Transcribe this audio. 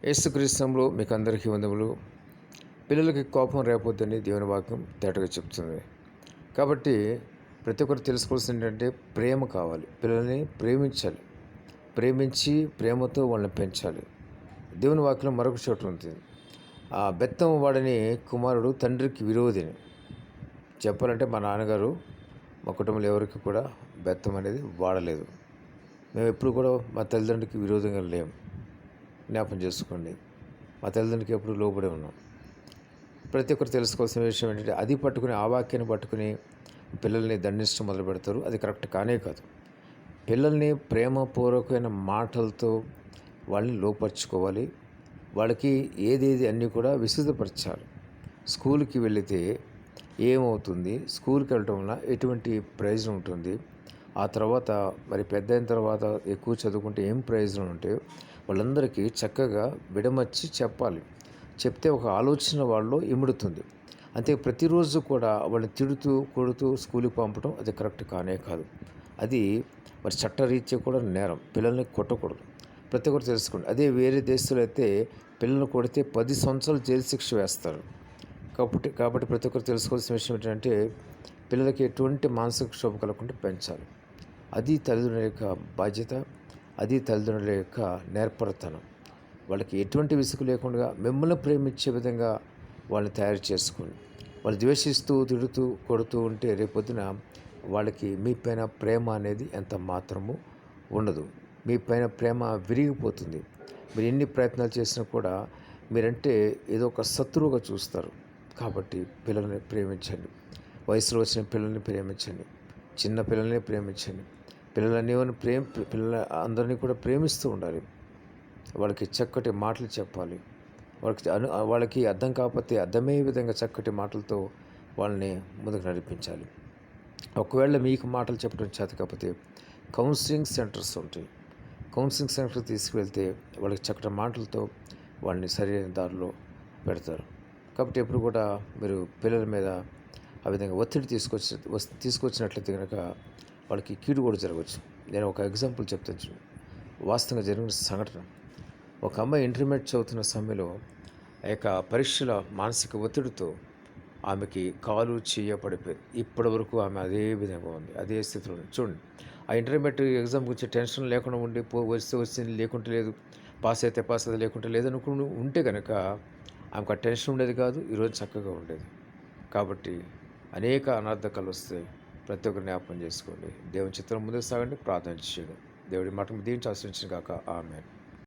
యేసుక్రీస్తులో మీకు అందరికీ వందములు. పిల్లలకి కోపం రేపొద్దని దేవుని వాక్యం తేటగా చెప్తుంది. కాబట్టి ప్రతి ఒక్కరు తెలుసుకోవాల్సింది ఏంటంటే ప్రేమ కావాలి. పిల్లల్ని ప్రేమించాలి. ప్రేమించి ప్రేమతో వాళ్ళని పెంచాలి. దేవుని వాక్యంలో మరొక చోట ఉంటుంది, ఆ బెత్తం వాడని కుమారుడు తండ్రికి విరోధిని. చెప్పాలంటే మా నాన్నగారు మా కుటుంబంలో ఎవరికి కూడా బెత్తం అనేది వాడలేదు. మేము ఎప్పుడు కూడా మా తల్లిదండ్రులకి విరోధంగా లేము. జ్ఞాపం చేసుకోండి, మా తల్లిదండ్రులకి ఎప్పుడు లోబడి ఉన్నాం. ప్రతి ఒక్కరు తెలుసుకోవాల్సిన విషయం ఏంటంటే అది పట్టుకుని ఆ వాక్యాన్ని పట్టుకుని పిల్లల్ని దండించడం మొదలు పెడతారు. అది కరెక్ట్ కానే కాదు. పిల్లల్ని ప్రేమపూర్వకమైన మాటలతో వాళ్ళని లోపరుచుకోవాలి. వాళ్ళకి ఏదేది అన్నీ కూడా విశుద్ధపరచాలి. స్కూల్కి వెళితే ఏమవుతుంది, స్కూల్కి వెళ్ళటం వల్ల ఎటువంటి ప్రయోజనం ఉంటుంది, ఆ తర్వాత మరి పెద్ద అయిన తర్వాత ఎక్కువ చదువుకుంటే ఏం ప్రయోజనం ఉంటాయో వాళ్ళందరికీ చక్కగా విడమర్చి చెప్పాలి. చెప్తే ఒక ఆలోచన వాళ్ళలో ఇముడుతుంది. అంతే ప్రతిరోజు కూడా వాళ్ళని తిడుతూ కొడుతూ స్కూల్కి పంపడం అది కరెక్ట్ కానే కాదు. అది మరి చట్టరీత్యా కూడా నేరం. పిల్లల్ని కొట్టకూడదు. ప్రతి ఒక్కరు తెలుసుకోండి. అదే వేరే దేశంలో అయితే పిల్లల్ని కొడితే 10 సంవత్సరాలు జైలు శిక్ష వేస్తారు. కాబట్టి ప్రతి ఒక్కరు తెలుసుకోవాల్సిన విషయం ఏంటంటే పిల్లలకి ఎటువంటి మానసిక క్షోభ కలగకుండా పెంచాలి. అది తల్లిదండ్రుల యొక్క బాధ్యత. అది తల్లిదండ్రుల యొక్క నేర్పరితనం. వాళ్ళకి ఎటువంటి విసుగు లేకుండా మిమ్మల్ని ప్రేమించే విధంగా వాళ్ళని తయారు చేసుకొని, వాళ్ళు ద్వేషిస్తూ తిడుతూ కొడుతూ ఉంటే రేపొద్దున వాళ్ళకి మీ పైన ప్రేమ అనేది ఎంత మాత్రము ఉండదు. మీ పైన ప్రేమ విరిగిపోతుంది. మీరు ఎన్ని ప్రయత్నాలు చేసినా కూడా మీరంటే ఏదో ఒక శత్రువుగా చూస్తారు. కాబట్టి పిల్లల్ని ప్రేమించండి. వయసులో వచ్చిన పిల్లల్ని ప్రేమించండి. చిన్న పిల్లల్ని ప్రేమించండి. పిల్లల అందరినీ కూడా ప్రేమిస్తూ ఉండాలి. వాళ్ళకి చక్కటి మాటలు చెప్పాలి. వాళ్ళకి అర్థం కాకపోతే అర్థమయ్యే విధంగా చక్కటి మాటలతో వాళ్ళని ముందుకు నడిపించాలి. ఒకవేళ మీకు మాటలు చెప్పడం చేత కాకపోతే కౌన్సిలింగ్ సెంటర్స్ ఉంటాయి. కౌన్సిలింగ్ సెంటర్కి తీసుకువెళ్తే వాళ్ళకి చక్కటి మాటలతో వాళ్ళని సరైన దారిలో పెడతారు. కాబట్టి ఎప్పుడు కూడా మీరు పిల్లల మీద ఆ విధంగా ఒత్తిడి తీసుకొచ్చినట్లయితే కనుక వాళ్ళకి కీడు కూడా జరగవచ్చు. నేను ఒక ఎగ్జాంపుల్ చెప్తాను. వాస్తవంగా జరిగిన సంఘటన. ఒక అమ్మాయి ఇంటర్మీడియట్ చదువుతున్న సమయంలో ఆ యొక్క పరీక్షల మానసిక ఒత్తిడితో ఆమెకి కాలు చెయ్య పడిపోయింది. ఇప్పటి వరకు ఆమె అదే విధంగా ఉంది, అదే స్థితిలో ఉంది. చూడండి, ఆ ఇంటర్మీడియట్ ఎగ్జామ్ గురించి టెన్షన్ లేకుండా ఉండి వస్తే వచ్చింది, లేకుంటే లేదు, పాస్ అయితే పాస్ అయితే లేకుంటే లేదనుకుని ఉంటే కనుక ఆమెకు ఆ టెన్షన్ ఉండేది కాదు, ఈరోజు చక్కగా ఉండేది. కాబట్టి అనేక అనర్థకాలు వస్తాయి. ప్రతి ఒక్కరు జ్ఞాపకం చేసుకోండి. దేవుని చిత్రం ముందుకు సాగండి, ప్రార్థన చేయండి. దేవుడి మాట దీవించి ఆశ్రయించిన కాక. ఆమేన్.